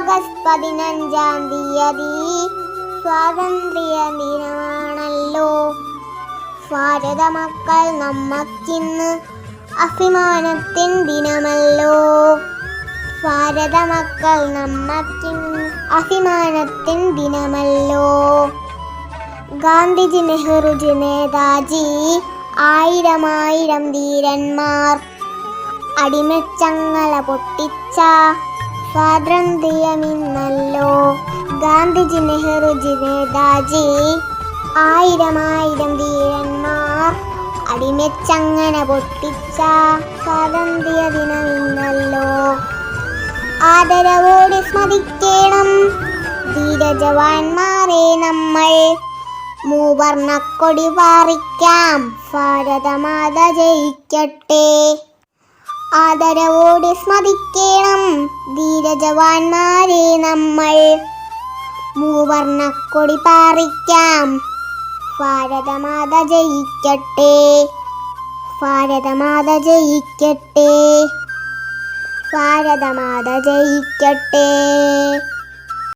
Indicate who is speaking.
Speaker 1: August 15-ാം തീയതി സ്വാതന്ത്ര്യ ദിനമാണല്ലോ. ഭാരത മക്കൾ നമ്മക്കിന്ന് അഭിമാനത്തിൻ ദിനമല്ലോ. ഭാരത മക്കൾ നമ്മക്കിന്ന് അഭിമാനത്തിൻ ദിനമല്ലോ. ഗാന്ധിജി, നെഹ്റുജി, നേതാജി, ആയിരം ധീരന്മാർ അടിമച്ചങ്ങല പൊട്ടിച്ച സ്വാതന്ത്ര്യമിന്നല്ലോ. ഗാന്ധിജി, നെഹ്റുജി, നേതാജി, ആയിരം ധീരന്മാർ അടിമച്ചങ്ങല പൊട്ടിച്ച സ്വാതന്ത്ര്യ ദിനമിന്നല്ലോ. ആദരവോടെ സ്മരിക്കണം ധീരജവാന്മാരെ നമ്മൾ. മൂവർണ്ണക്കൊടി പാറിക്കാം, ഭാരതമാത ജയിക്കട്ടെ. ആദരവോടെ സ്മരിക്കണം ധീരജവാന്മാരെ നമ്മൾ. മൂവർണ്ണക്കൊടി പാറിക്കാം, ഭാരതമാത ജയിക്കട്ടെ. ഭാരതമാത ജയിക്കട്ടെ. ഭാരതമാത ജയിക്കട്ടെ.